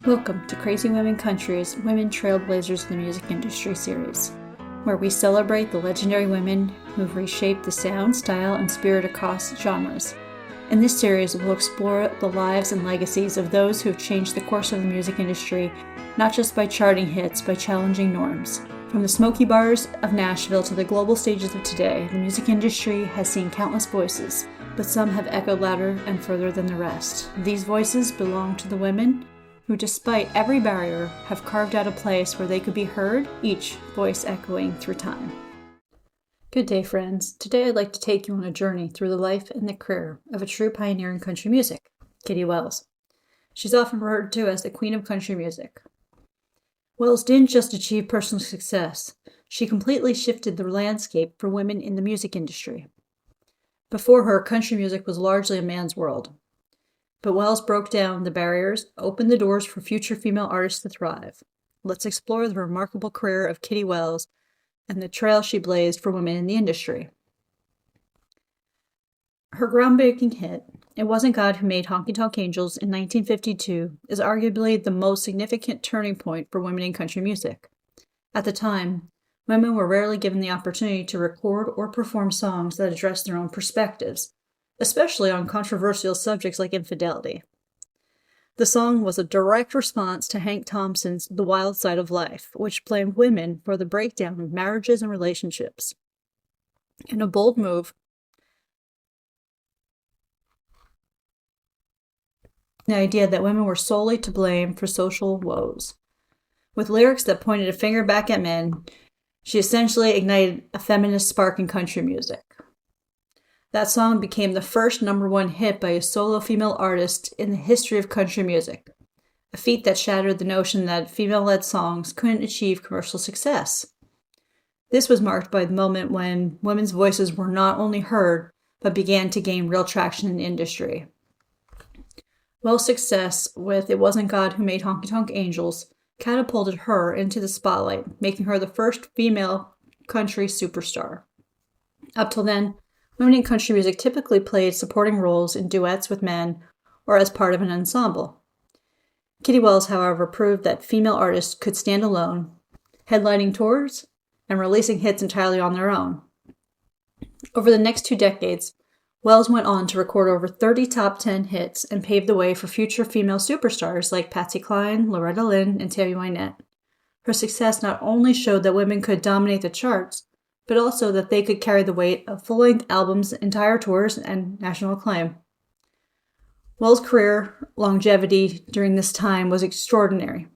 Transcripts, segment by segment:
Welcome to Crazy Women Country's Women Trailblazers in the Music Industry series, where we celebrate the legendary women who've reshaped the sound, style, and spirit across genres. In this series, we'll explore the lives and legacies of those who have changed the course of the music industry, not just by charting hits, but challenging norms. From the smoky bars of Nashville to the global stages of today, the music industry has seen countless voices, but some have echoed louder and further than the rest. These voices belong to the women who, despite every barrier, have carved out a place where they could be heard, each voice echoing through time. Good day, friends. Today I'd like to take you on a journey through the life and the career of a true pioneer in country music, Kitty Wells. She's often referred to as the Queen of Country Music. Wells didn't just achieve personal success, she completely shifted the landscape for women in the music industry. Before her, country music was largely a man's world. But Wells broke down the barriers, opened the doors for future female artists to thrive. Let's explore the remarkable career of Kitty Wells and the trail she blazed for women in the industry. Her groundbreaking hit, It Wasn't God Who Made Honky Tonk Angels in 1952, is arguably the most significant turning point for women in country music. At the time, women were rarely given the opportunity to record or perform songs that addressed their own perspectives, especially on controversial subjects like infidelity. The song was a direct response to Hank Thompson's The Wild Side of Life, which blamed women for the breakdown of marriages and relationships. In a bold move, the idea that women were solely to blame for social woes. With lyrics that pointed a finger back at men, she essentially ignited a feminist spark in country music. That song became the first #1 hit by a solo female artist in the history of country music, a feat that shattered the notion that female-led songs couldn't achieve commercial success. This was marked by the moment when women's voices were not only heard, but began to gain real traction in the industry. Wells' success with It Wasn't God Who Made Honky Tonk Angels catapulted her into the spotlight, making her the first female country superstar. Up till then, women in country music typically played supporting roles in duets with men or as part of an ensemble. Kitty Wells, however, proved that female artists could stand alone, headlining tours and releasing hits entirely on their own. Over the next 2 decades, Wells went on to record over 30 top 10 hits and paved the way for future female superstars like Patsy Cline, Loretta Lynn, and Tammy Wynette. Her success not only showed that women could dominate the charts, but also that they could carry the weight of full-length albums, entire tours, and national acclaim. Wells' career longevity during this time was extraordinary,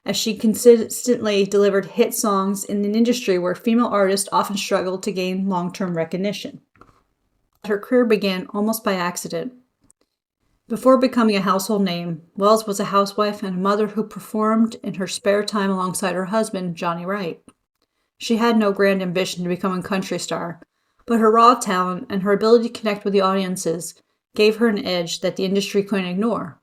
as she consistently delivered hit songs in an industry where female artists often struggled to gain long-term recognition. Her career began almost by accident. Before becoming a household name, Wells was a housewife and a mother who performed in her spare time alongside her husband, Johnny Wright. She had no grand ambition to become a country star, but her raw talent and her ability to connect with the audiences gave her an edge that the industry couldn't ignore.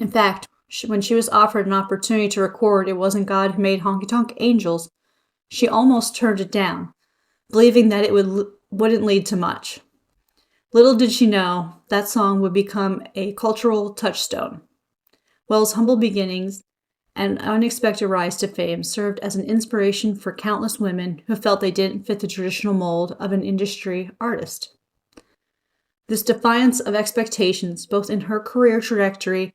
In fact, when she was offered an opportunity to record It Wasn't God Who Made Honky Tonk Angels, she almost turned it down, believing that it wouldn't lead to much. Little did she know that song would become a cultural touchstone. Wells' humble beginnings and unexpected rise to fame served as an inspiration for countless women who felt they didn't fit the traditional mold of an industry artist. This defiance of expectations, both in her career trajectory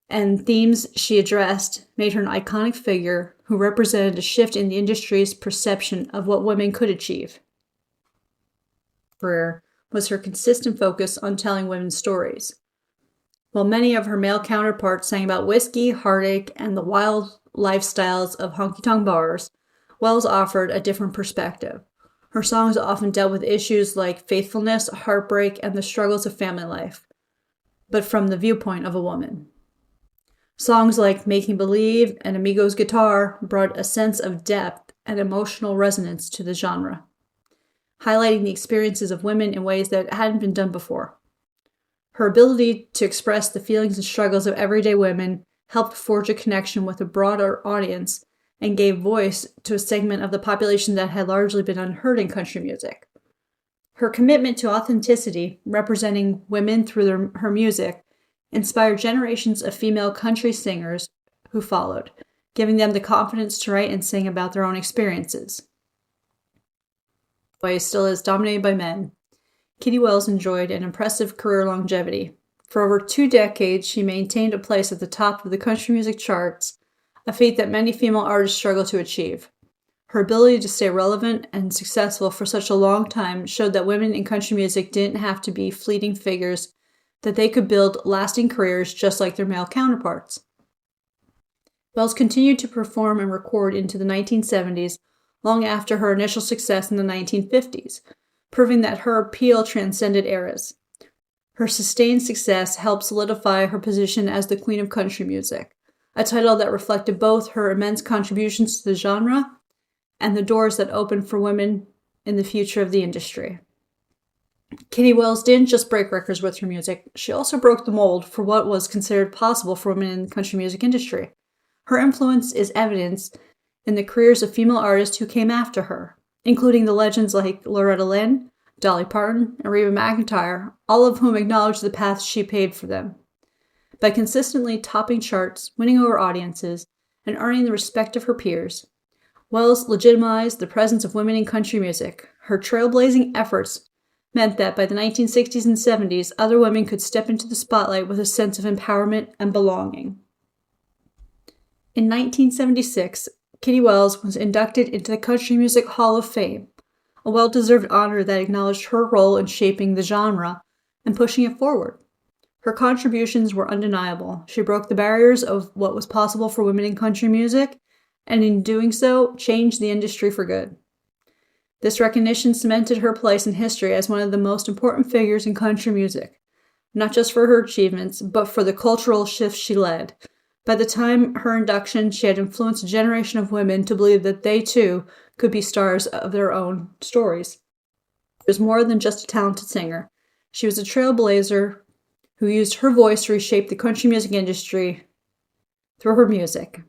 and themes she addressed, made her an iconic figure who represented a shift in the industry's perception of what women could achieve. Career was her consistent focus on telling women's stories. While many of her male counterparts sang about whiskey, heartache, and the wild lifestyles of honky-tonk bars, Wells offered a different perspective. Her songs often dealt with issues like faithfulness, heartbreak, and the struggles of family life, but from the viewpoint of a woman. Songs like Making Believe and Amigo's Guitar brought a sense of depth and emotional resonance to the genre, highlighting the experiences of women in ways that hadn't been done before. Her ability to express the feelings and struggles of everyday women helped forge a connection with a broader audience and gave voice to a segment of the population that had largely been unheard in country music. Her commitment to authenticity, representing women through her music, inspired generations of female country singers who followed, giving them the confidence to write and sing about their own experiences. Though still is dominated by men, Kitty Wells enjoyed an impressive career longevity. For over 2 decades, she maintained a place at the top of the country music charts, a feat that many female artists struggle to achieve. Her ability to stay relevant and successful for such a long time showed that women in country music didn't have to be fleeting figures, that they could build lasting careers just like their male counterparts. Wells continued to perform and record into the 1970s, long after her initial success in the 1950s, proving that her appeal transcended eras. Her sustained success helped solidify her position as the Queen of Country Music, a title that reflected both her immense contributions to the genre and the doors that opened for women in the future of the industry. Kitty Wells didn't just break records with her music, she also broke the mold for what was considered possible for women in the country music industry. Her influence is evidenced in the careers of female artists who came after her, including the legends like Loretta Lynn, Dolly Parton, and Reba McEntire, all of whom acknowledged the path she paved for them. By consistently topping charts, winning over audiences, and earning the respect of her peers, Wells legitimized the presence of women in country music. Her trailblazing efforts meant that by the 1960s and 70s, other women could step into the spotlight with a sense of empowerment and belonging. In 1976, Kitty Wells was inducted into the Country Music Hall of Fame, a well-deserved honor that acknowledged her role in shaping the genre and pushing it forward. Her contributions were undeniable. She broke the barriers of what was possible for women in country music, and in doing so, changed the industry for good. This recognition cemented her place in history as one of the most important figures in country music, not just for her achievements, but for the cultural shifts she led. By the time her induction, she had influenced a generation of women to believe that they, too, could be stars of their own stories. She was more than just a talented singer. She was a trailblazer who used her voice to reshape the country music industry through her music.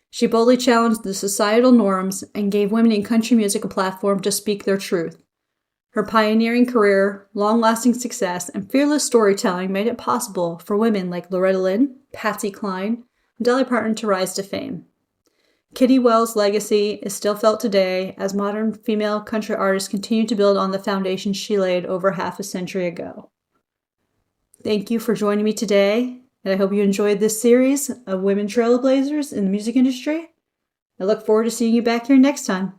She boldly challenged the societal norms and gave women in country music a platform to speak their truth. Her pioneering career, long-lasting success, and fearless storytelling made it possible for women like Loretta Lynn, Patsy Cline, and Dolly Parton to rise to fame. Kitty Wells' legacy is still felt today as modern female country artists continue to build on the foundation she laid over half a century ago. Thank you for joining me today, and I hope you enjoyed this series of women trailblazers in the music industry. I look forward to seeing you back here next time.